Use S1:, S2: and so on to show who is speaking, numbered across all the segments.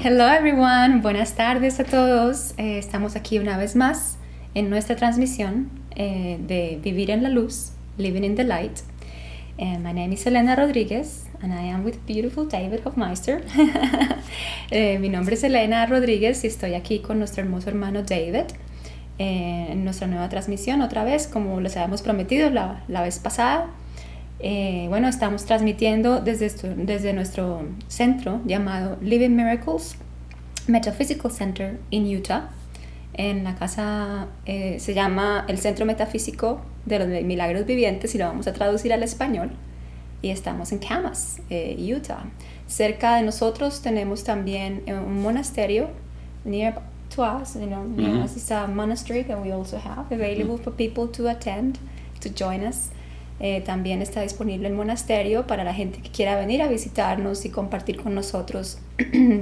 S1: Hello everyone, buenas tardes a todos. Estamos aquí una vez más en nuestra transmisión de Vivir en la Luz, Living in the Light. My name is Elena Rodríguez and I am with beautiful David Hoffmeister. Mi nombre es Elena Rodríguez y estoy aquí con nuestro hermoso hermano David en nuestra nueva transmisión otra vez, como les habíamos prometido la vez pasada. Bueno, estamos transmitiendo desde nuestro centro llamado Living Miracles Metaphysical Center en Utah. En la casa se llama el Centro Metafísico de los Milagros Vivientes y lo vamos a traducir al español. Y estamos en Camas, Utah. Cerca de nosotros tenemos también un monasterio near to us. Near us is a monastery that we also have available for people to attend, to join us. También está disponible el monasterio para la gente que quiera venir a visitarnos y compartir con nosotros.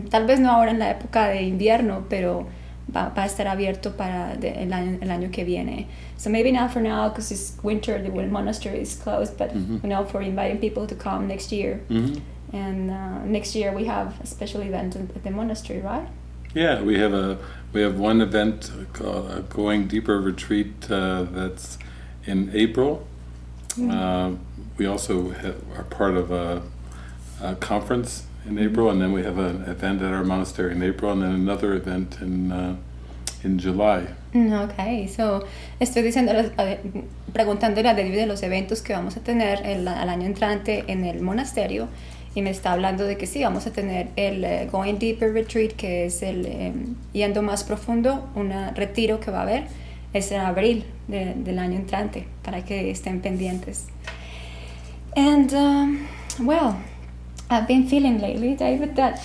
S1: Tal vez no ahora en la época de invierno, pero va a estar abierto para el año que viene. So maybe not for now because it's winter, the monastery is closed, but for inviting people to come next year. And next year we have a special event at the monastery, right?
S2: Yeah, we have one event called a Going Deeper Retreat that's in April. We also are part of a conference in April, and then we have an event at our monastery in April, and then another event in July.
S1: Okay, so estoy preguntándole a David de los eventos que vamos a tener al año entrante en el monasterio, y me está hablando de que sí, vamos a tener el Going Deeper Retreat, que es el yendo más profundo, un retiro que va a haber. Es en abril del año entrante, para que estén pendientes. And, well, I've been feeling lately, David, that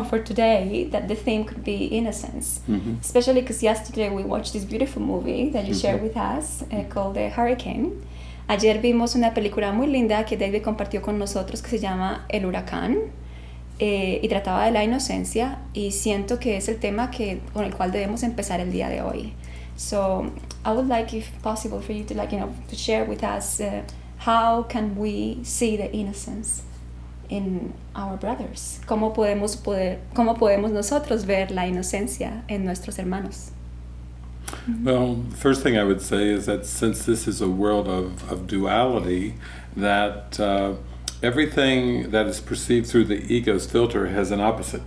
S1: for today, that the theme could be innocence. Especially because yesterday we watched this beautiful movie that you shared with us, called The Hurricane. Ayer vimos una película muy linda que David compartió con nosotros que se llama El Huracán. Y trataba de la inocencia, y siento que es el tema con el cual debemos empezar el día de hoy. So I would like, if possible, for you to to share with us how can we see the innocence in our brothers? ¿Cómo podemos nosotros ver la inocencia en nuestros hermanos?
S2: Well, the first thing I would say is that since this is a world of duality, that everything that is perceived through the ego's filter has an opposite.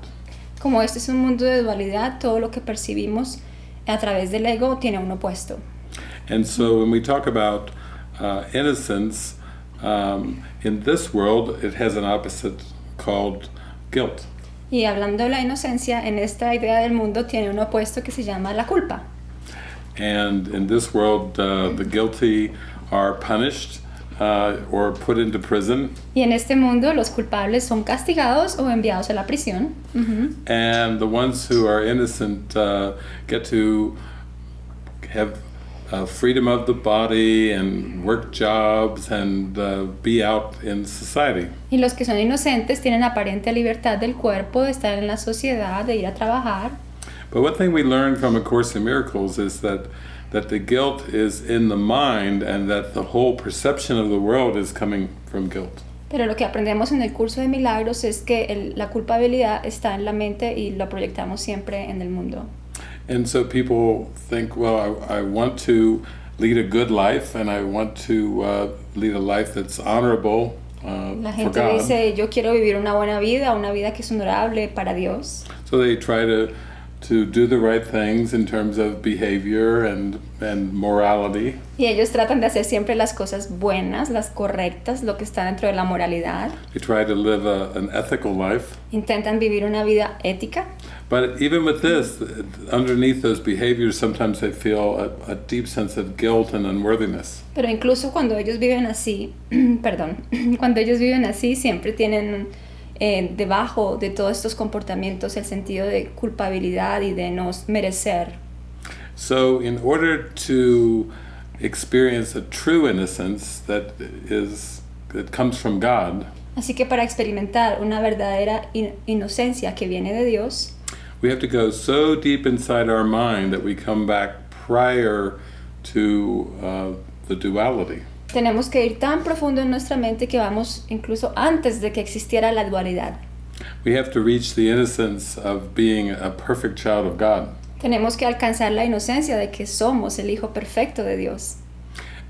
S1: Como este es un mundo de dualidad, todo lo que percibimos a través del ego tiene un opuesto.
S2: And so when we talk about innocence, in this world it has an opposite called guilt.
S1: Y hablando de la inocencia, en esta idea del mundo tiene un opuesto que se llama la culpa.
S2: And in this world the guilty are punished or put into prison.
S1: Y en este mundo los culpables son castigados o enviados a la prisión.
S2: And the ones who are innocent get to have freedom of the body and work jobs and be out in society.
S1: Y los que son inocentes tienen aparente libertad del cuerpo, de estar en la sociedad, de ir a trabajar.
S2: But one thing we learned from A Course in Miracles is that the guilt is in the mind and that the whole perception of the world is coming from guilt.
S1: Pero lo que aprendemos en el Curso de Milagros es que la culpabilidad está en la mente y lo proyectamos siempre en el mundo.
S2: And so people think, well, I want to lead a good life and I want to lead a life that's honorable
S1: La
S2: for
S1: gente
S2: God.
S1: dice, yo quiero vivir una buena vida, una vida que es honorable para Dios.
S2: So they try to do the right things in terms of behavior and morality.
S1: Y ellos tratan de hacer siempre las cosas buenas, las correctas, lo que está dentro de la moralidad.
S2: They try to live an ethical life.
S1: Intentan vivir una vida ética.
S2: But even with this, underneath those behaviors, sometimes they feel a deep sense of guilt and unworthiness.
S1: Pero incluso cuando ellos viven así, cuando ellos viven así, siempre tienen debajo de todos estos comportamientos el sentido de culpabilidad y de no merecer.
S2: So in order to experience a true innocence that comes from God,
S1: Así que para experimentar una verdadera inocencia que viene de Dios,
S2: we have to go so deep inside our mind that we come back prior to the duality.
S1: tenemos que ir tan profundo en nuestra mente que vamos incluso antes de que existiera la dualidad.
S2: We have to reach the innocence of being a perfect child of God.
S1: Tenemos que alcanzar la inocencia de que somos el hijo perfecto de Dios.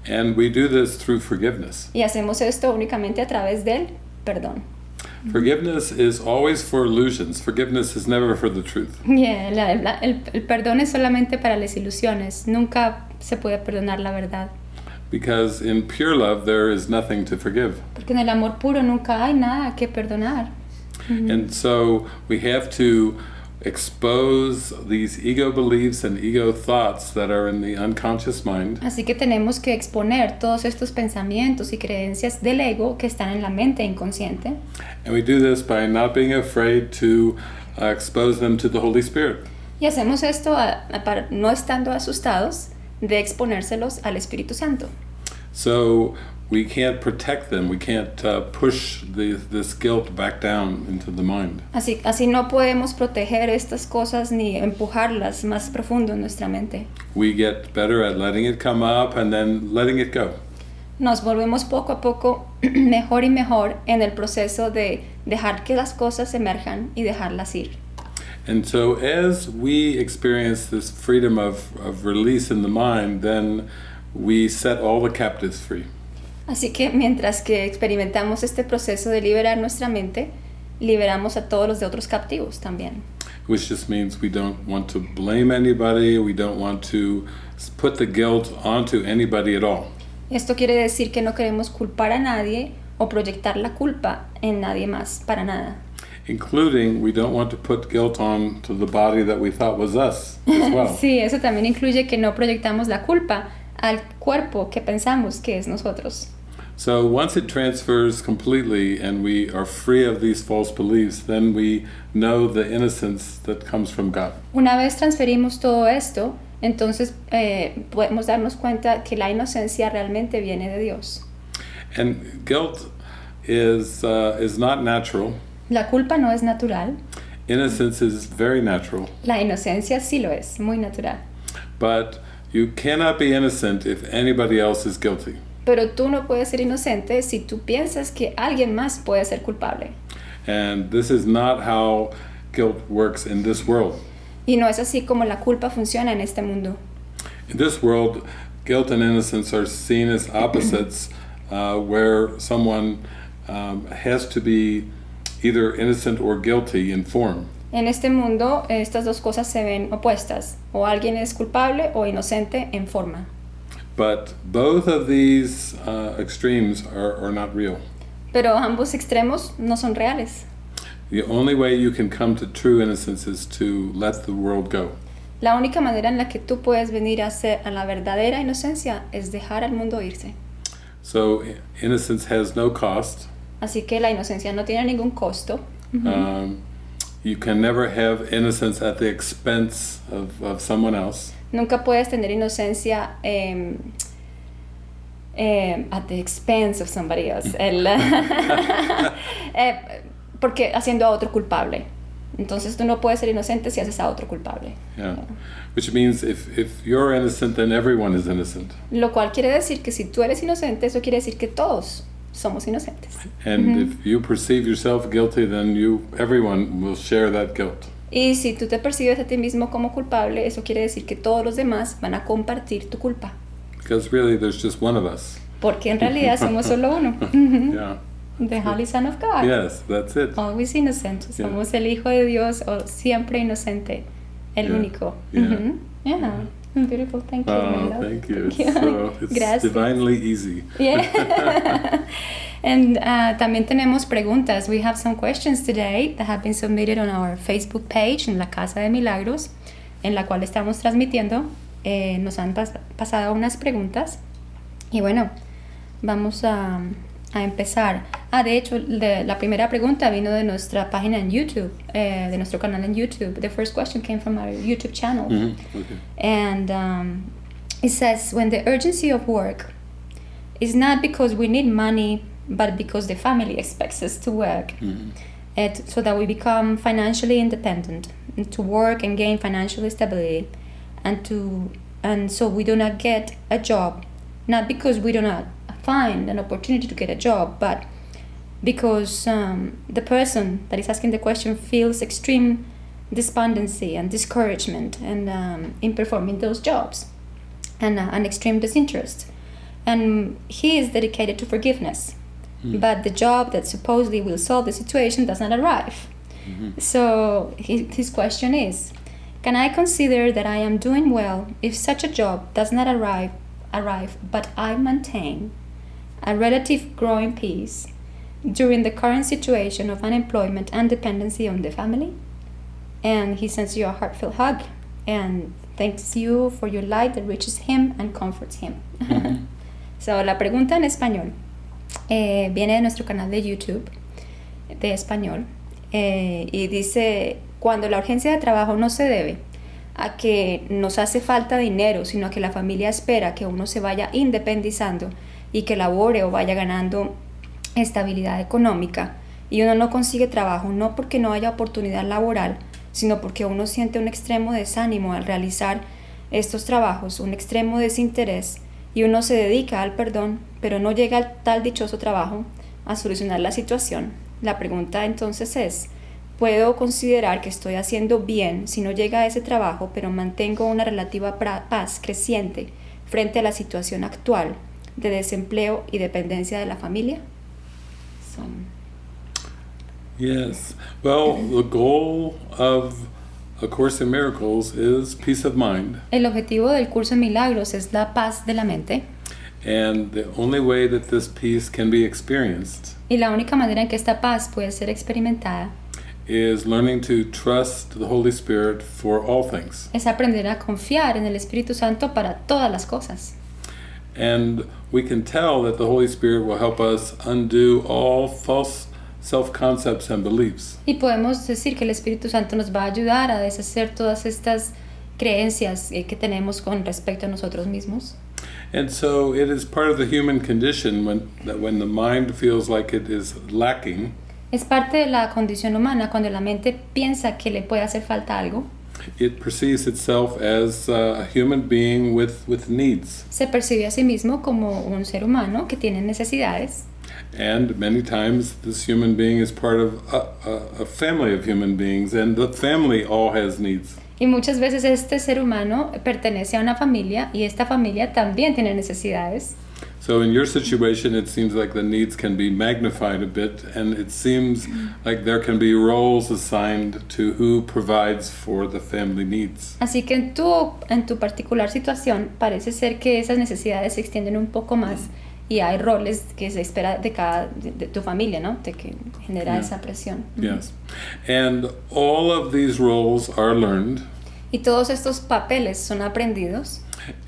S2: And we do this through forgiveness.
S1: Y hacemos esto únicamente a través del perdón.
S2: Forgiveness is always for illusions. Forgiveness is never for the truth.
S1: Yeah, el perdón es solamente para las ilusiones. Nunca se puede perdonar la verdad.
S2: Because in pure love there is nothing to forgive.
S1: Porque en el amor puro nunca hay nada que perdonar.
S2: And so we have to expose these ego beliefs and ego thoughts that are in the unconscious mind.
S1: Así que tenemos que exponer todos estos pensamientos y creencias del ego que están en la mente inconsciente.
S2: And we do this by not being afraid to expose them to the Holy Spirit.
S1: Y hacemos esto para no estando asustados de exponérselos al Espíritu Santo.
S2: So we can't protect them. We can't push this guilt back down into the mind.
S1: Así no podemos proteger estas cosas ni empujarlas más profundo en nuestra mente.
S2: We get better at letting it come up and then letting it go.
S1: Nos volvemos poco a poco mejor y mejor en el proceso de dejar que las cosas emerjan y dejarlas ir.
S2: And so as we experience this freedom of release in the mind, then we set all the captives free.
S1: Así que mientras que experimentamos este proceso de liberar nuestra mente, liberamos a todos los de otros captivos también.
S2: Which just means we don't want to blame anybody, we don't want to put the guilt onto anybody at all.
S1: Esto quiere decir que no queremos culpar a nadie o proyectar la culpa en nadie más, para nada.
S2: Including, we don't want to put guilt on to the body that we thought was us as well.
S1: Sí, eso también incluye que no proyectamos la culpa al cuerpo que pensamos que es nosotros.
S2: So once it transfers completely and we are free of these false beliefs, then we know the innocence that comes from God.
S1: Una vez transferimos todo esto, entonces podemos darnos cuenta que la inocencia realmente viene de Dios.
S2: And guilt is not natural.
S1: La culpa no es natural.
S2: Innocence is very natural.
S1: La inocencia sí lo es, muy natural.
S2: But you cannot be innocent if anybody else is guilty.
S1: Pero tú no puedes ser inocente si tú piensas que alguien más puede ser culpable.
S2: And this is not how guilt works in this world.
S1: Y no es así como la culpa funciona en este mundo.
S2: In this world, guilt and innocence are seen as opposites, where someone has to be either innocent or guilty in form.
S1: En este mundo, estas dos cosas se ven opuestas. O alguien es culpable o inocente en forma.
S2: But both of these extremes are not real.
S1: Pero ambos extremos no son reales.
S2: The only way you can come to true innocence is to let the world go.
S1: La única manera en la que tú puedes venir a la verdadera inocencia es dejar al mundo irse.
S2: So innocence has no cost.
S1: Así que la inocencia no tiene ningún costo.
S2: You can never have innocence at the expense of someone else.
S1: Nunca puedes tener inocencia at the expense of somebody else. Porque haciendo a otro culpable. Entonces tú no puedes ser inocente si haces a otro culpable.
S2: Yeah. Which means if you're innocent, then everyone is innocent.
S1: Lo cual quiere decir que si tú eres inocente, eso quiere decir que todos somos inocentes.
S2: And if you perceive yourself guilty, then everyone will share that guilt.
S1: Y si tú te percibes a ti mismo como culpable, eso quiere decir que todos los demás van a compartir tu culpa.
S2: Because really there's just one of us.
S1: Porque en realidad somos solo uno.
S2: Yeah.
S1: The Holy Son of God.
S2: Yes, that's it.
S1: Always innocent.
S2: Yeah.
S1: Somos el Hijo de Dios o siempre inocente. El único.
S2: Yeah.
S1: Yeah. Beautiful. Thank you.
S2: Oh, thank you. It's
S1: divinely
S2: easy.
S1: Yeah. And también tenemos preguntas. We have some questions today that have been submitted on our Facebook page, en la Casa de Milagros, en la cual estamos transmitiendo. Nos han pasado unas preguntas. Y bueno, vamos a empezar. De hecho, la primera pregunta vino de nuestra página en YouTube, de nuestro canal en YouTube. The first question came from our YouTube channel.
S2: Okay.
S1: And it says, when the urgency of work is not because we need money, but because the family expects us to work, so that we become financially independent, and to work and gain financial stability, and so we do not get a job, not because we do not find an opportunity to get a job, but because the person that is asking the question feels extreme despondency and discouragement and in performing those jobs, and an extreme disinterest. And he is dedicated to forgiveness, but the job that supposedly will solve the situation does not arrive. So his question is, can I consider that I am doing well if such a job does not arrive, but I maintain a relative growing peace during the current situation of unemployment and dependency on the family? And he sends you a heartfelt hug and thanks you for your light that reaches him and comforts him. So, la pregunta en español viene de nuestro canal de YouTube de español y dice: cuando la urgencia de trabajo no se debe a que nos hace falta dinero, sino a que la familia espera que uno se vaya independizando y que labore o vaya ganando estabilidad económica, y uno no consigue trabajo no porque no haya oportunidad laboral, sino porque uno siente un extremo desánimo al realizar estos trabajos, un extremo desinterés, y uno se dedica al perdón, pero no llega al tal dichoso trabajo a solucionar la situación. La pregunta entonces es: ¿puedo considerar que estoy haciendo bien si no llega a ese trabajo, pero mantengo una relativa paz creciente frente a la situación actual de desempleo y dependencia de la familia?
S2: Yes. Well, the goal of A Course in Miracles is peace of mind.
S1: El objetivo del Curso de Milagros es la paz de la mente.
S2: And the only way that this peace can be experienced
S1: Y la única manera en que esta paz puede ser experimentada
S2: is learning to trust the Holy Spirit for all things.
S1: es aprender a confiar en el Espíritu Santo para todas las cosas.
S2: And we can tell that the Holy Spirit will help us undo all false self-concepts and beliefs.
S1: Y podemos decir que el Espíritu Santo nos va a ayudar a deshacer todas estas creencias que tenemos con respecto a nosotros mismos.
S2: And so it is part of the human condition when the mind feels like it is lacking.
S1: Es parte de la condición humana cuando la mente piensa que le puede hacer falta algo.
S2: It perceives itself as a human being with needs.
S1: Se percibe a sí mismo como un ser humano que tiene necesidades.
S2: And many times this human being is part of a family of human beings, and the family all has needs.
S1: Y muchas veces este ser humano pertenece a una familia y esta familia también tiene necesidades.
S2: So in your situation, it seems like the needs can be magnified a bit, and it seems like there can be roles assigned to who provides for the family needs.
S1: Así que en tu particular situación parece ser que esas necesidades se extienden un poco más y hay roles que se espera de tu familia, ¿no? De que genera esa presión.
S2: Yes. And all of these roles are learned.
S1: Y todos estos papeles son aprendidos.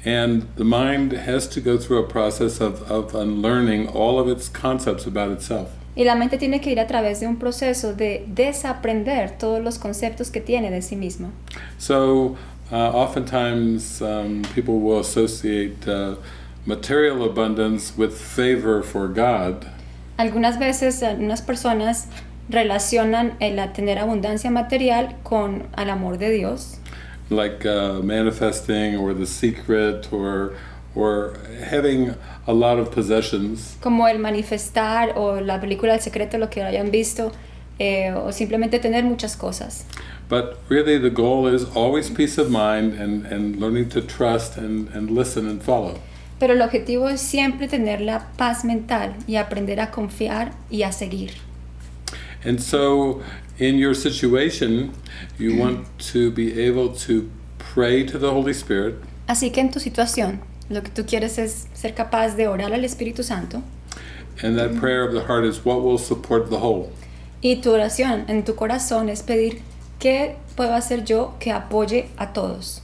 S2: And the mind has to go through a process of unlearning all of its concepts about itself.
S1: Y la mente tiene que ir a través de un proceso de desaprender todos los conceptos que tiene de sí misma.
S2: So oftentimes people will associate material abundance with favor for God.
S1: Algunas veces algunas personas relacionan el tener abundancia material con el amor de Dios.
S2: Like manifesting or the secret or having a lot of possessions.
S1: Como el manifestar o la película El Secreto, lo que hayan visto, o simplemente tener muchas cosas.
S2: But really the goal is always peace of mind and learning to trust and listen and follow.
S1: Pero el objetivo es siempre tener la paz mental y aprender a confiar y a seguir.
S2: And so in your situation, you want to be able to pray to the Holy Spirit.
S1: Así que en tu situación, lo que tú quieres es ser capaz de orar al Espíritu Santo.
S2: And that prayer of the heart is what will support the whole.
S1: Y tu oración en tu corazón es pedir: ¿qué puedo hacer yo que apoye a todos?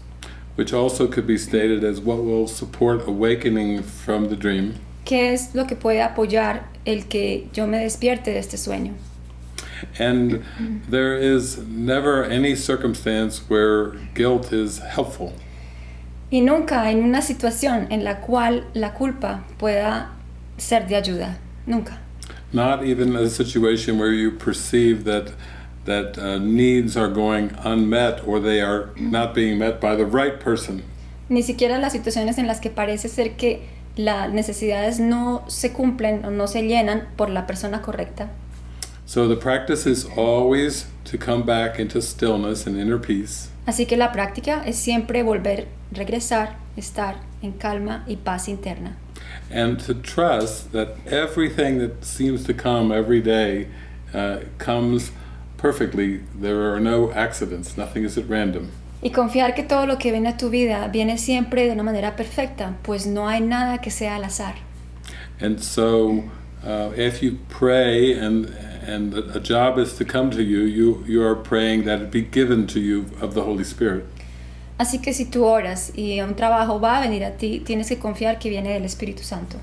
S2: Which also could be stated as what will support awakening from the dream.
S1: ¿Qué es lo que puede apoyar el que yo me despierte de este sueño?
S2: And there is never any circumstance where guilt is helpful.
S1: Y nunca hay una situación en la cual la culpa pueda ser de ayuda. Nunca.
S2: Not even a situation where you perceive that needs are going unmet or they are not being met by the right person.
S1: Ni siquiera las situaciones en las que parece ser que las necesidades no se cumplen o no se llenan por la persona correcta.
S2: So the practice is always to come back into stillness and inner peace.
S1: Así que la práctica es siempre volver, regresar, estar en calma y paz interna.
S2: And to trust that everything that seems to come every day comes perfectly. There are no accidents. Nothing is at random.
S1: Y confiar que todo lo que viene a tu vida viene siempre de una manera perfecta, pues no hay nada que sea al azar.
S2: And so if you pray and a job is to come to you, you are praying that it be given to you of the Holy Spirit.
S1: Así que si tú oras y un trabajo va a venir a ti, tienes que confiar que viene del Espíritu Santo.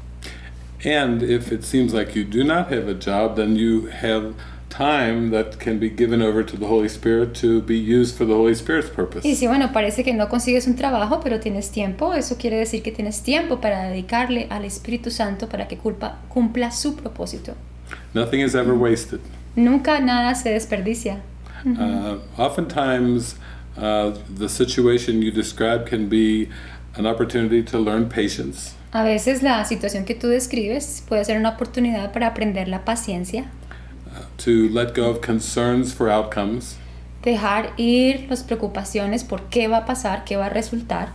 S2: And if it seems like you do not have a job, then you have time that can be given over to the Holy Spirit to be used for the Holy Spirit's purpose.
S1: Y si bueno, parece que no consigues un trabajo, pero tienes tiempo, eso quiere decir que tienes tiempo para dedicarle al Espíritu Santo para que cumpla su propósito.
S2: Nothing is ever wasted.
S1: Nunca nada se desperdicia.
S2: Oftentimes, the situation you describe can be an opportunity to learn patience.
S1: A veces la situación que tú describes puede ser una oportunidad para aprender la paciencia.
S2: To let go of concerns for outcomes.
S1: Dejar ir las preocupaciones por qué va a pasar, qué va a resultar.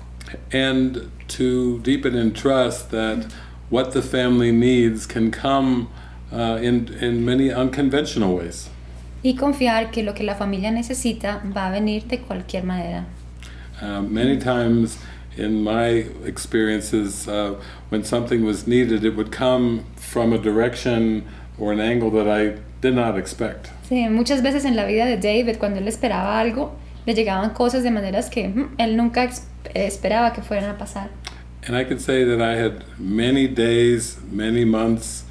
S2: And to deepen in trust that what the family needs can come in many unconventional ways.
S1: Y confiar que lo que la familia necesita va a venir de cualquier manera.
S2: Many times in my experiences, when something was needed, it would come from a direction or an angle that I did not expect.
S1: Sí, muchas veces en la vida de David, cuando él esperaba algo, le llegaban cosas de maneras que él nunca esperaba que fueran a pasar.
S2: And I can say that I had many days, many months,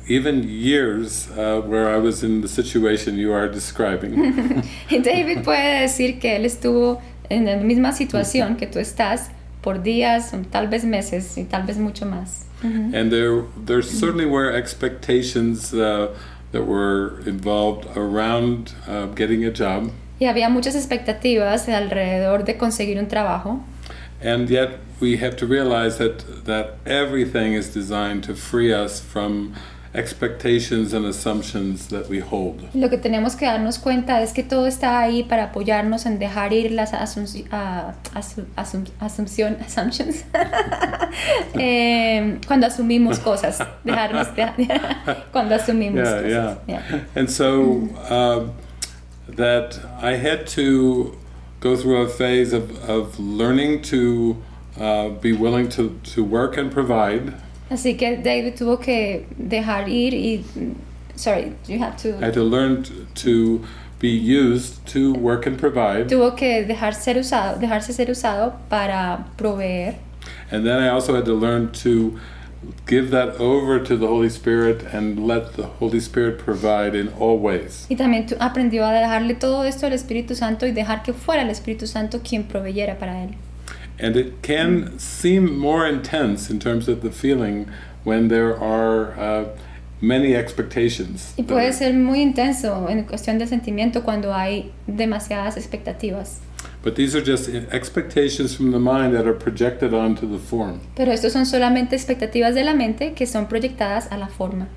S2: even years where I was in the situation you are describing.
S1: Y David puede decir que él estuvo en la misma situación que tú estás por días, tal vez meses y tal vez mucho más.
S2: And there certainly were expectations that were involved around getting a job.
S1: Y había muchas expectativas alrededor de conseguir un trabajo.
S2: And yet we have to realize that everything is designed to free us from expectations and assumptions that we hold.
S1: Lo que tenemos que darnos cuenta es que todo está ahí para apoyarnos en dejar ir las assumptions. Cuando asumimos cosas, cuando asumimos cosas.
S2: Yeah. And so that I had to go through a phase of learning to be willing to work and provide.
S1: Así que David tuvo que dejar ir y I had to
S2: learn to be used to work and provide.
S1: Tuvo que dejarse ser usado para proveer.
S2: And then I also had to learn to give that over to the Holy Spirit and let the Holy Spirit provide in all ways.
S1: Y también aprendió a dejarle todo esto al Espíritu Santo y dejar que fuera el Espíritu Santo quien proveyera para él.
S2: And it can seem more intense in terms of the feeling when there are many expectations.
S1: Y puede ser muy intenso en cuestión del sentimiento cuando hay demasiadas expectativas.
S2: But these are just expectations from the mind that are projected onto the form.
S1: Pero estos son solamente expectativas de la mente que son proyectadas a la forma.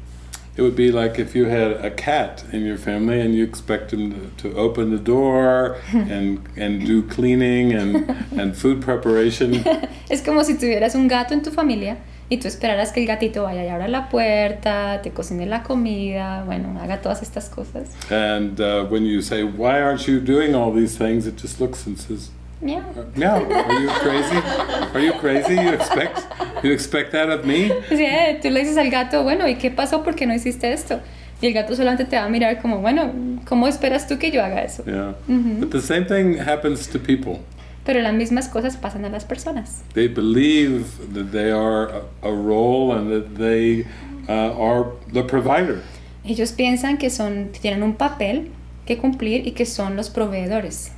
S2: It would be like if you had a cat in your family and you expect him to open the door and do cleaning and food preparation.
S1: Es como si tuvieras un gato en tu familia y tú esperaras que el gatito vaya y abra la puerta, te cocine la comida, bueno, haga todas estas cosas.
S2: And when you say, "Why aren't you doing all these things?" it just looks and says,
S1: Meow.
S2: Meow. Are you crazy? Are you crazy? You expect that of me?
S1: Sí, tú le dices al gato, bueno, ¿y qué pasó? ¿Por qué no hiciste esto? Y el gato solamente te va a mirar como, bueno, ¿cómo esperas tú que yo haga eso?
S2: Yeah. But the same thing happens to people.
S1: Pero las mismas cosas pasan a las personas.
S2: They believe that they are a role and that they are the provider.
S1: Ellos piensan que tienen un papel que cumplir y que son los proveedores.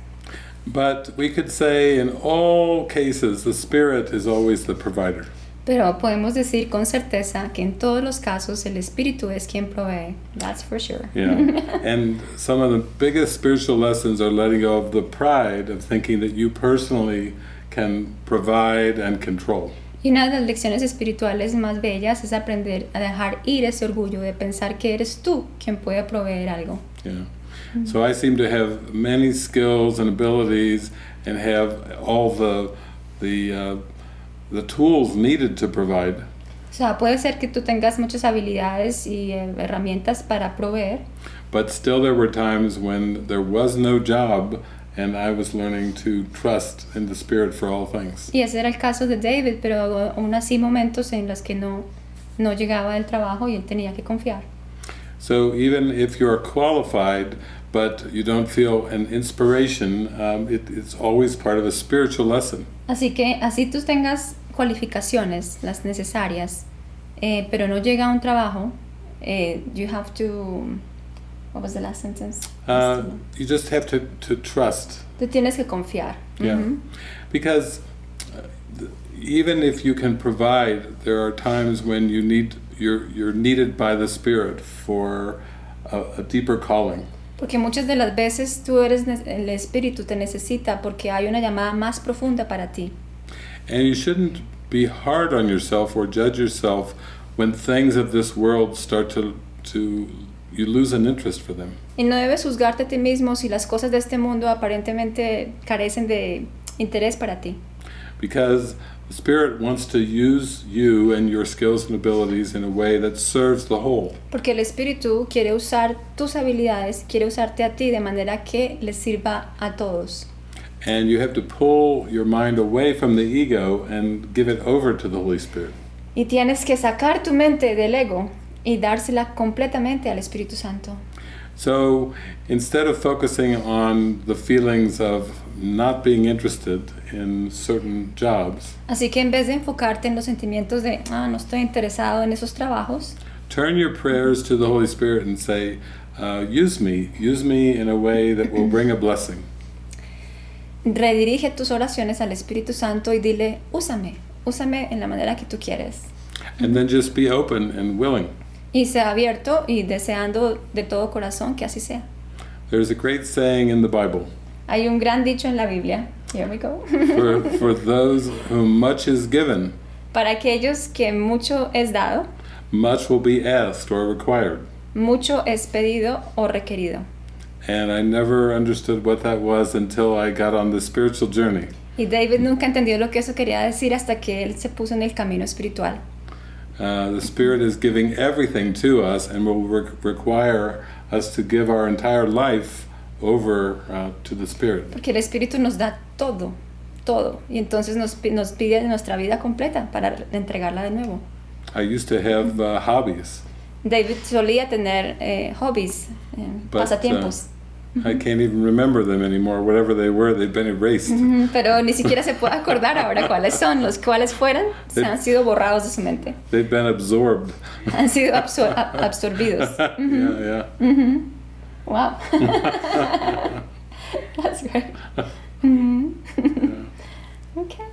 S2: But we could say in all cases the Spirit is always the provider.
S1: Pero podemos decir con certeza que en todos los casos el Espíritu es quien provee. That's for sure.
S2: Yeah. And some of the biggest spiritual lessons are letting go of the pride of thinking that you personally can provide and control.
S1: Y una de las lecciones espirituales más bellas es aprender a dejar ir ese orgullo de pensar que eres tú quien puede proveer algo.
S2: Yeah. So I seem to have many skills and abilities and have all the tools needed to provide.
S1: O sea, puede ser que tú tengas muchas habilidades y herramientas para proveer.
S2: But still there were times when there was no job and I was learning to trust in the Spirit for all things.
S1: Y ese era el caso de David, pero aún así momentos en los que no llegaba el trabajo y él tenía que confiar.
S2: So even if you're qualified but you don't feel an inspiration, it's always part of a spiritual lesson.
S1: Así que así tú tengas cualificaciones, las necesarias, pero no llega a un trabajo, you have to... What was the last sentence?
S2: You just have to trust.
S1: Tú tienes que confiar.
S2: Yeah.
S1: Mm-hmm.
S2: Because even if you can provide, there are times when you're needed by the Spirit for a deeper calling.
S1: Porque muchas de las veces el Espíritu te necesita porque hay una llamada más profunda para ti.
S2: And you shouldn't be hard on yourself or judge yourself when things of this world start to you lose an interest for them.
S1: Y no debes juzgarte a ti mismo si las cosas de este mundo aparentemente carecen de interés para ti.
S2: Because the Spirit wants to use you and your skills and abilities in a way that serves the whole.
S1: Porque el Espíritu quiere usar tus habilidades, quiere usarte a ti de manera que les sirva a todos.
S2: And you have to pull your mind away from the ego and give it over to the Holy Spirit.
S1: Y tienes que sacar tu mente del ego y dársela completamente al Espíritu Santo.
S2: So instead of focusing on the feelings of not being interested in certain jobs,
S1: Así que en vez de enfocarte en los sentimientos de no estoy interesado en esos trabajos,
S2: turn your prayers to the Holy Spirit and say, use me in a way that will bring a blessing.
S1: redirige tus oraciones al Espíritu Santo y dile, úsame en la manera que tú quieres.
S2: And then just be open and willing.
S1: Y sea abierto y deseando de todo corazón que así sea.
S2: There's a great saying in the Bible.
S1: Hay un gran dicho en la Biblia. Here we go.
S2: For those whom much is given,
S1: Para aquellos que mucho es dado,
S2: much will be asked or required.
S1: mucho es pedido o requerido.
S2: And I never understood what that was until I got on the spiritual journey.
S1: Y David nunca entendió lo que eso quería decir hasta que él se puso en el camino espiritual.
S2: The Spirit is giving everything to us and will require us to give our entire life over to the Spirit.
S1: Porque el Espíritu nos da todo. Y entonces nos pide nuestra vida completa para entregarla de nuevo.
S2: I used to have hobbies.
S1: David solía tener hobbies, pasatiempos.
S2: I can't even remember them anymore. Whatever they were, they've been erased.
S1: Pero ni siquiera se puede acordar ahora cuáles son. Los cuales fueran, se han sido borrados de su mente.
S2: They've been absorbed.
S1: Han sido absorbidos.
S2: Yeah.
S1: Wow. That's great. Okay.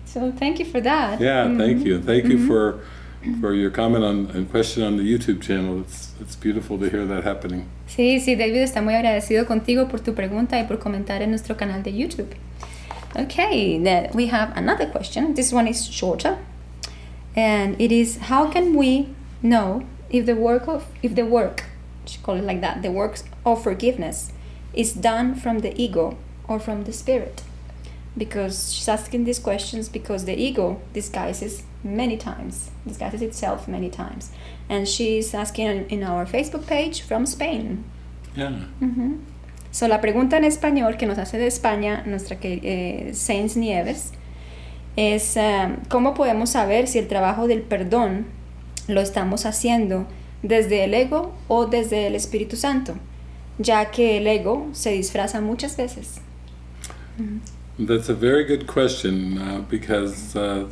S1: So thank you for that.
S2: Yeah, thank you. Thank you for your comment and question on the YouTube channel. It's beautiful to hear that happening.
S1: Sí, David está muy agradecido contigo por tu pregunta y por comentar en nuestro canal de YouTube. Okay, then we have another question. This one is shorter. And it is, how can we know if the work, should call it like that, the work of forgiveness is done from the ego or from the Spirit? Because she's asking these questions because the ego disguises itself many times. And she's asking in our Facebook page from Spain.
S2: Yeah.
S1: So la pregunta en español que nos hace de España nuestra Saints Nieves es ¿cómo podemos saber si el trabajo del perdón lo estamos haciendo desde el ego o desde el Espíritu Santo? Ya que el ego se disfraza muchas veces.
S2: That's a very good question because the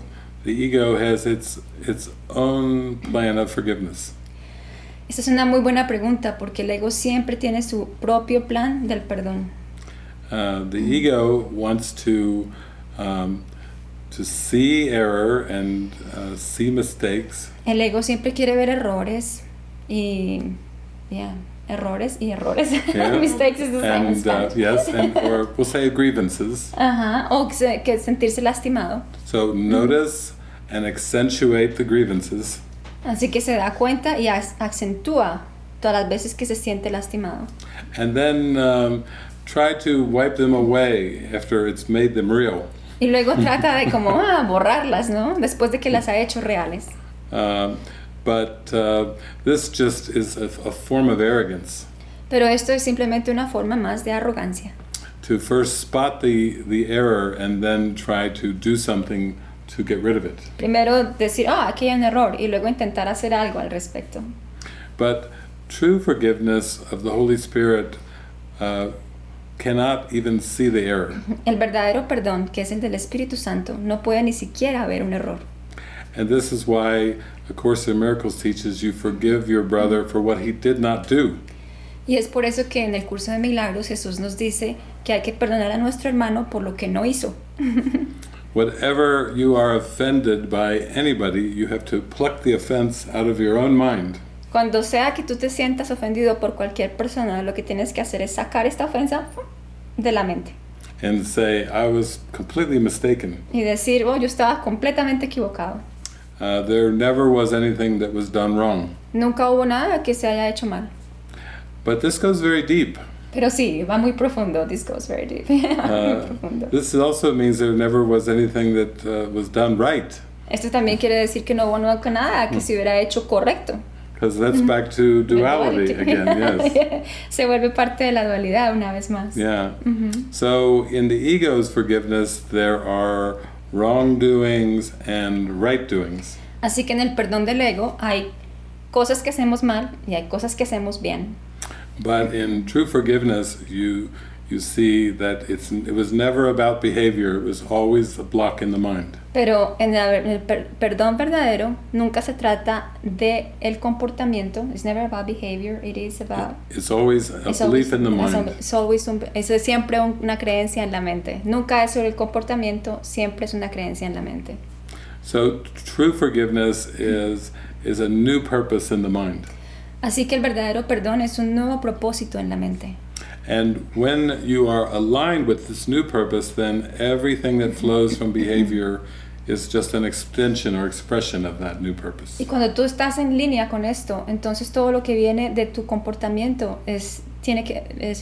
S2: ego has its own plan of forgiveness.
S1: Esta es una muy buena pregunta porque el ego siempre tiene su propio plan del perdón.
S2: The ego wants to see error and see mistakes.
S1: El ego siempre quiere ver errores y errores.
S2: Yeah.
S1: Mistakes is the same in Spanish.
S2: Yes, or we'll say grievances.
S1: O que sentirse lastimado.
S2: So notice and accentuate the grievances.
S1: Así que se da cuenta y acentúa todas las veces que se siente lastimado.
S2: And then try to wipe them away after it's made them real.
S1: Y luego trata de como borrarlas, ¿no? Después de que las ha hecho reales.
S2: But this just is a form of arrogance.
S1: Pero esto es simplemente una forma más de arrogancia.
S2: To first spot the error and then try to do something to get rid of it.
S1: Primero decir, aquí hay un error, y luego intentar hacer algo al respecto.
S2: But true forgiveness of the Holy Spirit cannot even see the error.
S1: El verdadero perdón, que es el del Espíritu Santo, no puede ni siquiera ver un error.
S2: And this is why A Course in Miracles teaches you forgive your brother for what he did not do.
S1: Y es por eso que en el Curso de Milagros Jesús nos dice que hay que perdonar a nuestro hermano por lo que no hizo.
S2: Whatever you are offended by anybody, you have to pluck the offense out of your own mind.
S1: Cuando sea que tú te sientas ofendido por cualquier persona, lo que tienes que hacer es sacar esta ofensa de la mente.
S2: And say, I was completely mistaken.
S1: Y decir, yo estaba completamente equivocado.
S2: There never was anything that was done wrong.
S1: Nunca hubo nada que se haya hecho mal.
S2: But this goes very deep.
S1: Pero sí, va muy profundo. This goes very deep. Muy profundo.
S2: This also means there never was anything that was done right.
S1: Esto también quiere decir que no hubo nunca nada que se hubiera hecho correcto.
S2: Because that's back to duality again, yes.
S1: Se vuelve parte de la dualidad una vez más.
S2: Yeah. So in the ego's forgiveness, there are wrongdoings and right doings.
S1: Así que en el perdón del ego hay cosas que hacemos mal y hay cosas que hacemos bien.
S2: But in true forgiveness, you see that it was never about behavior. It was always a block in the mind.
S1: Pero en el perdón verdadero nunca se trata de el comportamiento. It's never about behavior. It is about.
S2: It's always a belief in the mind.
S1: Es siempre una creencia en la mente. Nunca es sobre el comportamiento. Siempre es una creencia en la mente.
S2: So true forgiveness is a new purpose in the mind.
S1: Así que el verdadero perdón es un nuevo propósito en la mente.
S2: And when you are aligned with this new purpose, then everything that flows from behavior is just an extension or expression of that new purpose.
S1: Y cuando tú estás en línea con esto, entonces todo lo que viene de tu comportamiento es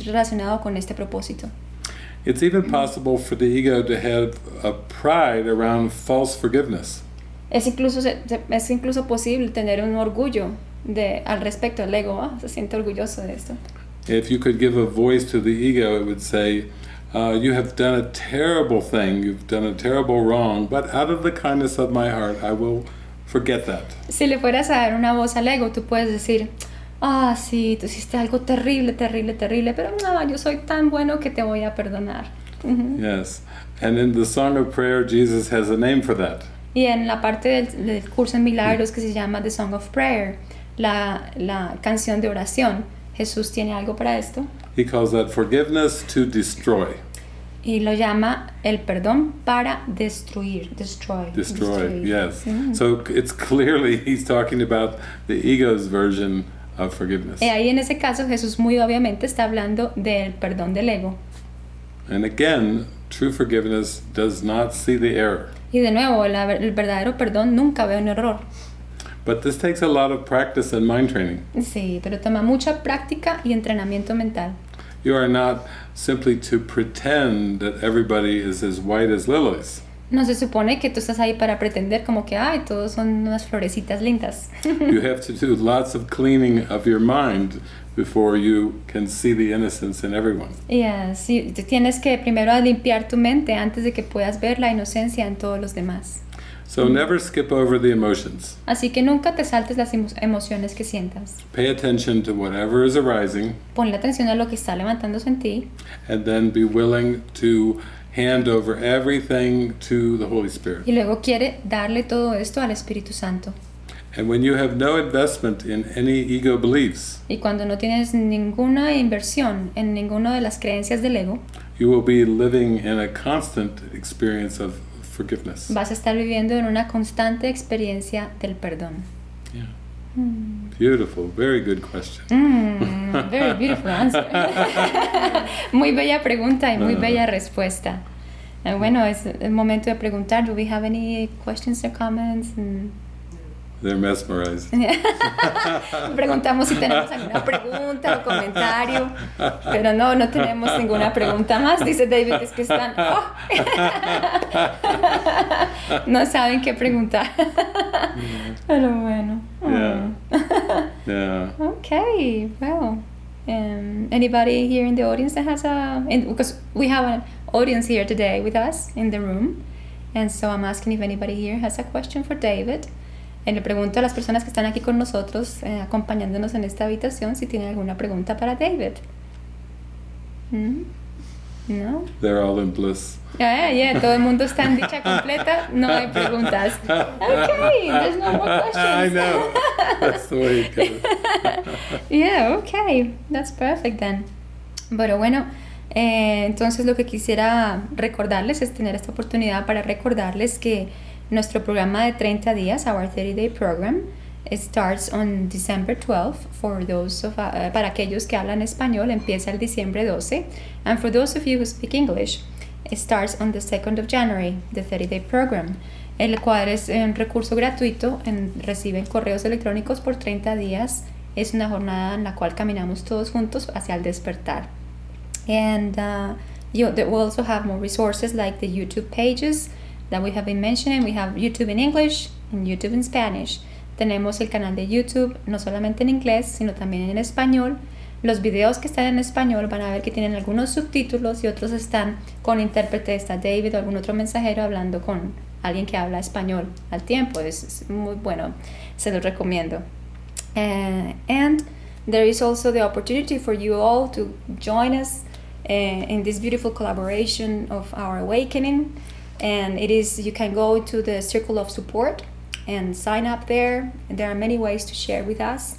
S1: relacionado con este propósito.
S2: It's even possible for the ego to have a pride around false forgiveness.
S1: Es incluso posible tener un orgullo al respecto. El ego se siente orgulloso de esto.
S2: If you could give a voice to the ego, it would say, you have done a terrible thing, you've done a terrible wrong, but out of the kindness of my heart, I will forget that.
S1: Si le fueras a dar una voz al ego, tú puedes decir, sí, tú hiciste algo terrible, terrible, terrible, pero no, yo soy tan bueno que te voy a perdonar.
S2: Yes, and in the Song of Prayer, Jesus has a name for that.
S1: Y en la parte del Curso en Milagros que se llama The Song of Prayer, la canción de oración, Jesús tiene algo para esto.
S2: He calls that forgiveness to destroy.
S1: Y lo llama el perdón para destruir. Destroy,
S2: yes. So it's clearly he's talking about the ego's version of forgiveness.
S1: Y ahí en ese caso Jesús muy obviamente está hablando del perdón del ego.
S2: And again, true forgiveness does not see the error.
S1: Y de nuevo, el verdadero perdón nunca ve un error.
S2: But this takes a lot of practice and mind training.
S1: Sí, pero toma mucha práctica y entrenamiento mental.
S2: You are not simply to pretend that everybody is as white as lilies.
S1: No se supone que tú estás ahí para pretender como que todos son unas florecitas lindas.
S2: You have to do lots of cleaning of your mind before you can see the innocence in everyone.
S1: Sí, tienes que primero limpiar tu mente antes de que puedas ver la inocencia en todos los demás.
S2: So never skip over the emotions.
S1: Así que nunca te saltes las emociones que sientas.
S2: Pay attention to whatever is arising.
S1: Ponle atención a lo que está levantándose en ti.
S2: And then be willing to hand over everything to the Holy Spirit.
S1: Y luego quiere darle todo esto al Espíritu Santo.
S2: And when you have no investment in any ego beliefs,
S1: y cuando no tienes ninguna inversión en ninguna de las creencias del ego,
S2: you will be living in a constant experience of forgiveness.
S1: Vas a estar viviendo en una constante experiencia del perdón.
S2: Yeah. Beautiful, very good question.
S1: Very beautiful answer. Muy bella pregunta y muy bella respuesta. Bueno, es el momento de preguntar. Do we have any questions or comments?
S2: They're mesmerized.
S1: Preguntamos si tenemos alguna pregunta o comentario, pero no tenemos ninguna pregunta más. Dice David, es que están... ¡oh! No saben qué preguntar. Pero bueno.
S2: Yeah.
S1: Okay, well. Anybody here in the audience that has because we have an audience here today with us in the room, and so I'm asking if anybody here has a question for David. Le pregunto a las personas que están aquí con nosotros, acompañándonos en esta habitación, si tienen alguna pregunta para David. No.
S2: They're all in bliss.
S1: Yeah, todo el mundo está en dicha completa, no hay preguntas. Okay, there's no more questions.
S2: I know. That's the way it goes.
S1: Yeah, okay, that's perfect then. Pero bueno, entonces lo que quisiera recordarles es tener esta oportunidad para recordarles que nuestro programa de 30 días, our 30-day program, it starts on December 12th for those of, para aquellos que hablan español, empieza el diciembre 12. And for those of you who speak English, it starts on the 2nd of January, the 30-day program, el cual es un recurso gratuito, reciben correos electrónicos por 30 días. Es una jornada en la cual caminamos todos juntos hacia el despertar. And they will also have more resources like the YouTube pages that we have been mentioning. We have YouTube in English and YouTube in Spanish. Tenemos el canal de YouTube no solamente en inglés, sino también en español. Los videos que están en español van a ver que tienen algunos subtítulos y otros están con intérprete. Está David o algún otro mensajero hablando con alguien que habla español al tiempo. Es muy bueno, se los recomiendo. And there is also the opportunity for you all to join us in this beautiful collaboration of our awakening. And it is, you can go to the circle of support and sign up there. There are many ways to share with us,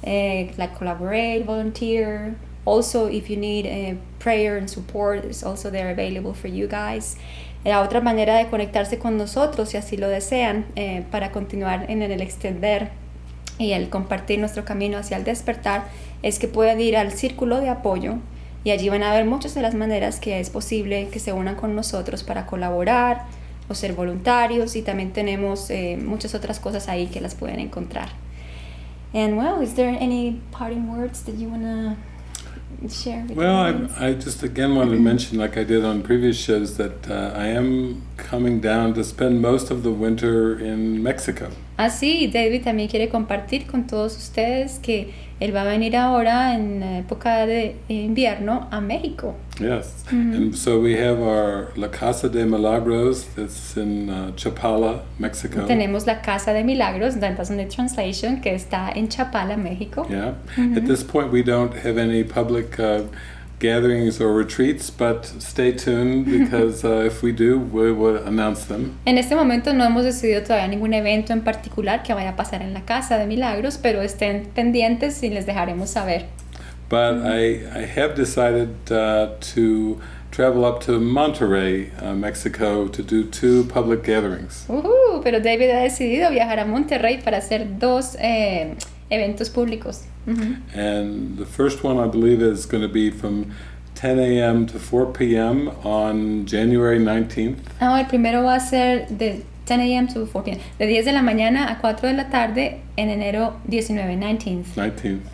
S1: like collaborate, volunteer. Also, if you need prayer and support, it's also there available for you guys. La otra manera de conectarse con nosotros, si así lo desean, para continuar en el extender y el compartir nuestro camino hacia el despertar, es que pueden ir al círculo de apoyo. Y allí van a ver muchas de las maneras que es posible que se unan con nosotros para colaborar o ser voluntarios, y también tenemos muchas otras cosas ahí que las pueden encontrar. And well, is there any parting words that you want to share with
S2: Well, I just again want to mention, like I did on previous shows, that I am coming down to spend most of the winter in Mexico.
S1: Sí, David también quiere compartir con todos ustedes que él va a venir ahora en época de invierno a México.
S2: Yes, and so we have La Casa de Milagros that's in Chapala, Mexico.
S1: Tenemos la Casa de Milagros, that doesn't need translation, que está en Chapala, México.
S2: Yeah, at this point we don't have any public gatherings or retreats, but stay tuned because if we do, we will announce them.
S1: En este momento no hemos decidido todavía ningún evento en particular que vaya a pasar en la Casa de Milagros, pero estén pendientes y les dejaremos saber.
S2: But I have decided to travel up to Monterrey, Mexico, to do 2 public gatherings.
S1: Pero David ha decidido viajar a Monterrey para hacer 2 eventos públicos.
S2: And the first one, I believe, is going to be from 10 a.m. to 4 p.m. on January 19th.
S1: El primero va a ser de 10 a.m. to 4 p.m. de 10 de la mañana a 4 de la tarde en enero 19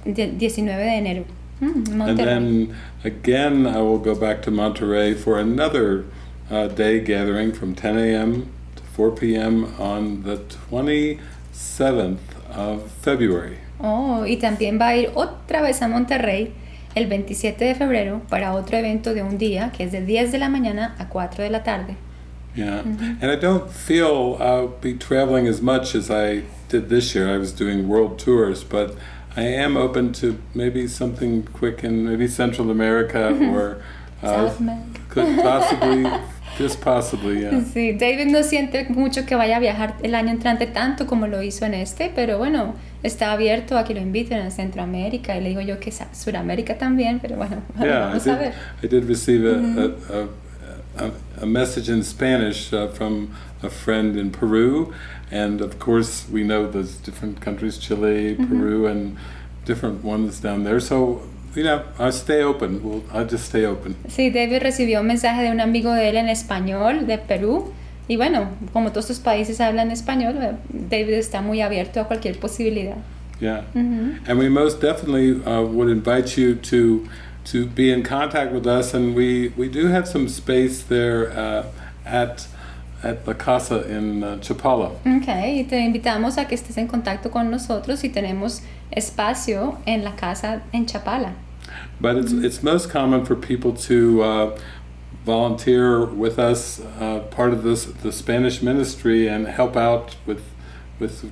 S1: de enero.
S2: And then again, I will go back to Monterrey for another day gathering from 10 a.m. to 4 p.m. on the 27th of February.
S1: Y también va a ir otra vez a Monterrey el 27 de febrero para otro evento de un día que es de 10 de la mañana a 4 de la tarde.
S2: Yeah, and I don't feel I'll be traveling as much as I did this year. I was doing world tours, but I am open to maybe something quick in maybe Central America or
S1: South America.
S2: Could possibly, just possibly, yeah.
S1: Sí, David no siente mucho que vaya a viajar el año entrante tanto como lo hizo en este, pero bueno, está abierto a que lo inviten a Centroamérica, y le digo yo que Suramérica también, pero bueno, vamos a ver.
S2: I did receive a message in Spanish from a friend in Peru, and of course we know there's different countries, Chile, Peru, and different ones down there. So I stay open. I'll just stay open.
S1: Sí, David recibió un mensaje de un amigo de él en español, de Perú. Y bueno, como todos estos países hablan español, David está muy abierto a cualquier posibilidad.
S2: Yeah. And we most definitely would invite you to be in contact with us. And we do have some space there at la casa in Chapala.
S1: Okay, y te invitamos a que estés en contacto con nosotros y tenemos espacio en la casa en Chapala.
S2: But it's most common for people to volunteer with us, part of the Spanish ministry, and help out with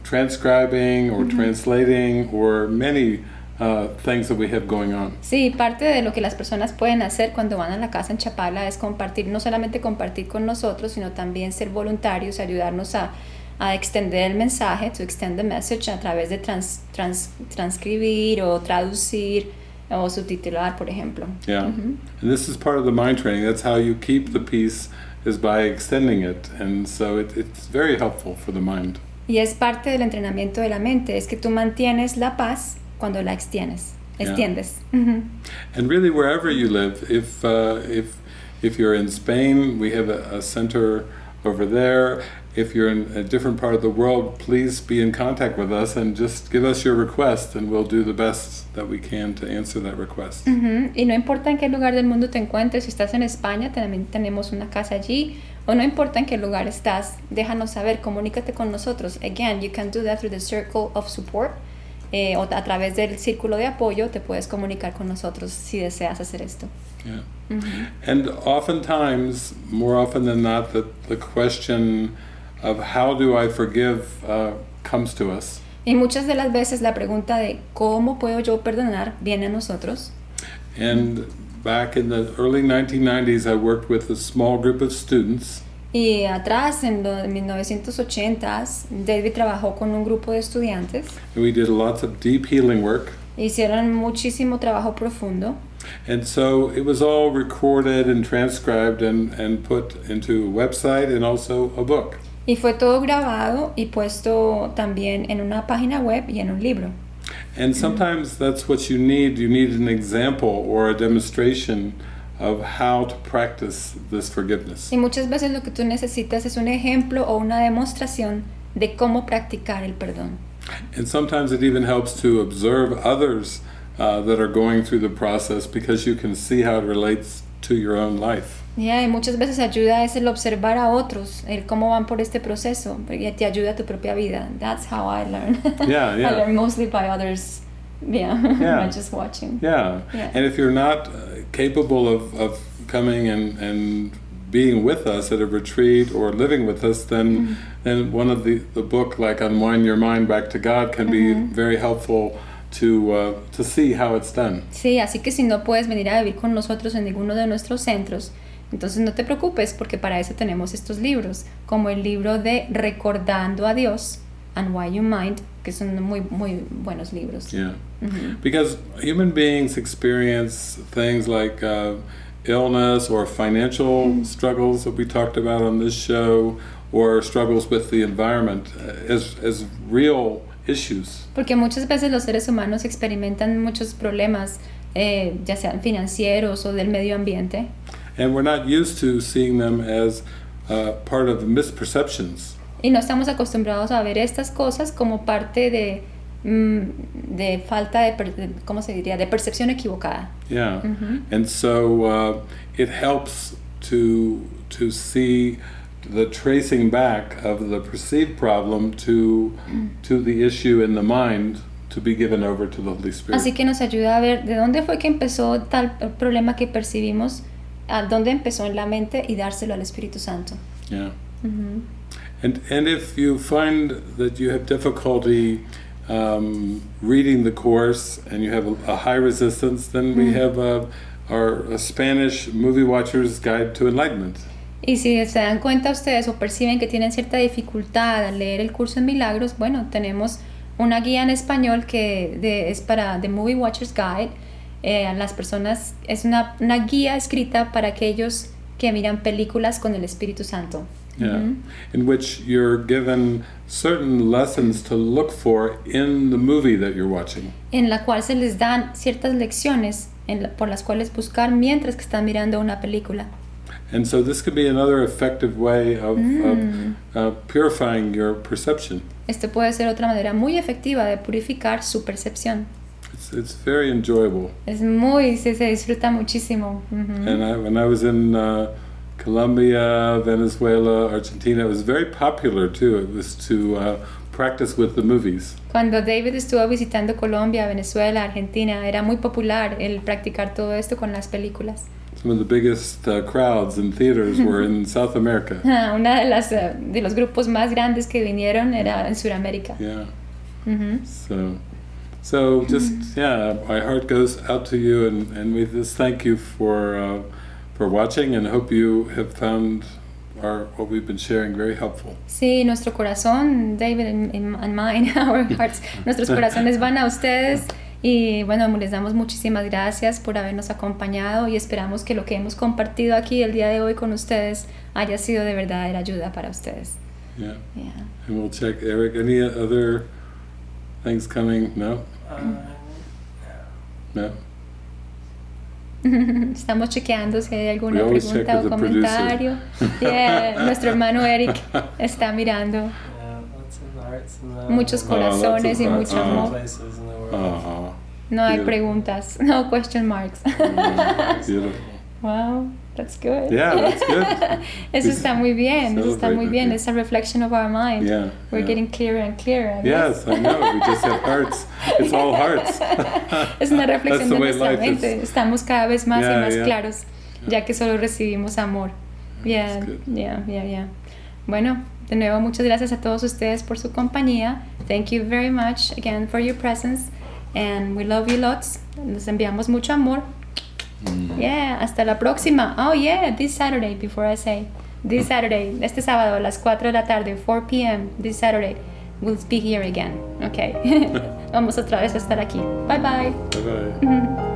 S2: transcribing or translating or many things that we have going on.
S1: Sí, parte de lo que las personas pueden hacer cuando van a la casa en Chapala es compartir, no solamente compartir con nosotros, sino también ser voluntarios, ayudarnos a extender el mensaje, to extend the message, a través de transcribir o traducir o subtitular, por ejemplo.
S2: Yeah. And this is part of the mind training. That's how you keep the peace, is by extending it. And so it's very helpful for the mind.
S1: Y es parte del entrenamiento de la mente, es que tú mantienes la paz cuando la extiendes.
S2: And really, wherever you live, if you're in Spain, we have a center over there. If you're in a different part of the world, please be in contact with us and just give us your request, and we'll do the best that we can to answer that request.
S1: Y no importa en qué lugar del mundo te encuentres, si estás en España, también tenemos una casa allí, o no importa en qué lugar estás, déjanos saber, comunícate con nosotros. Again, you can do that through the circle of support, o a través del círculo de apoyo te puedes comunicar con nosotros si deseas hacer esto.
S2: Yeah. And oftentimes, more often than not, the question of how do I forgive comes to us.
S1: Y muchas de las veces la pregunta de ¿cómo puedo yo perdonar? Viene a nosotros.
S2: And back in the early 1990s, I worked with a small group of students.
S1: Y atrás, en los 1980s, David trabajó con un grupo de estudiantes.
S2: And we did lots of deep healing work.
S1: Hicieron muchísimo trabajo profundo.
S2: And so it was all recorded and transcribed and put into a website and also a book.
S1: Y fue todo grabado y puesto también en una página web y en un libro.
S2: And sometimes that's what you need. You need an example or a demonstration of how to practice this forgiveness.
S1: Y muchas veces lo que tú necesitas es un ejemplo o una demostración de cómo practicar el perdón.
S2: And sometimes it even helps to observe others that are going through the process, because you can see how it relates to your own life.
S1: Yeah, y muchas veces ayuda es el observar a otros, el cómo van por este proceso, porque te ayuda a tu propia vida. That's how I learn.
S2: Yeah.
S1: I learn mostly by others. Not just watching.
S2: Yeah. And if you're not capable of coming and being with us at a retreat or living with us, then one of the book like Unwind Your Mind Back to God can be very helpful to see how it's done.
S1: Sí, así que si no puedes venir a vivir con nosotros en ninguno de nuestros centros, entonces no te preocupes, porque para eso tenemos estos libros, como el libro de Recordando a Dios, Unwind Your Mind, que son muy, muy buenos libros.
S2: Yeah. Because human beings experience things like illness or financial struggles that we talked about on this show, or struggles with the environment as real issues.
S1: Porque muchas veces los seres humanos experimentan muchos problemas, ya sean financieros o del medio ambiente.
S2: And we're not used to seeing them as part of misperceptions.
S1: Y no estamos acostumbrados a ver estas cosas como parte de falta de, ¿cómo se diría?, de percepción equivocada.
S2: Yeah. And so it helps to see the tracing back of the perceived problem to the issue in the mind, to be given over to the Holy Spirit.
S1: Así que nos ayuda a ver de dónde fue que empezó tal problema que percibimos, a dónde empezó en la mente, y dárselo al Espíritu Santo.
S2: Yeah. And if you find that you have difficulty reading the course and you have a high resistance, then we have our Spanish Movie Watcher's Guide to Enlightenment.
S1: Y si se dan cuenta ustedes o perciben que tienen cierta dificultad al leer el curso en Milagros, bueno, tenemos una guía en español que es para The Movie Watcher's Guide. Las personas, es una guía escrita para aquellos que miran películas con el Espíritu Santo.
S2: Yeah, in which you're given certain lessons to look for in the movie that you're watching.
S1: En la cual se les dan ciertas lecciones por las cuales buscar mientras que están mirando una película.
S2: And so this could be another effective way of purifying your perception.
S1: Esto puede ser otra manera muy efectiva de purificar su percepción.
S2: It's very enjoyable.
S1: Se disfruta muchísimo.
S2: And when I was in Colombia, Venezuela, Argentina, it was very popular too. It was to practice with the movies.
S1: Cuando David estuvo visitando Colombia, Venezuela, Argentina, era muy popular el practicar todo esto con las películas.
S2: Some of the biggest crowds in theaters were in South America.
S1: Una de los grupos más grandes que vinieron era en Sudamérica.
S2: Yeah. So just my heart goes out to you, and we just thank you for watching, and hope you have found what we've been sharing very helpful.
S1: Sí, nuestro corazón, David and mine, our hearts, nuestros corazones van a ustedes. Y bueno, les damos muchísimas gracias por habernos acompañado y esperamos que lo que hemos compartido aquí el día de hoy con ustedes haya sido de verdadera ayuda para ustedes.
S2: Yeah. And we'll check, Eric, any other things coming? No? No?
S1: Estamos chequeando si hay alguna pregunta o comentario. Nuestro hermano Eric está mirando. Muchos corazones y mucho amor. No hay preguntas. No question marks.
S2: Beautiful.
S1: Wow, that's good.
S2: Yeah, that's good.
S1: Eso está muy bien. Eso está muy bien. It's a reflection of our mind.
S2: Yeah,
S1: We're getting clearer and clearer.
S2: Yes, I know. We just have hearts. It's all hearts.
S1: Es una reflexión de nuestra mente. Estamos cada vez más y más claros, ya que solo recibimos amor. Yeah. Bueno, de nuevo, muchas gracias a todos ustedes por su compañía. Thank you very much again for your presence. And we love you lots. Les enviamos mucho amor. Hasta la próxima. This Saturday, before I say. This Saturday, este sábado a las 4 de la tarde, 4 p.m. this Saturday, we'll be here again. Okay. Vamos otra vez a estar aquí. Bye bye.
S2: Bye bye.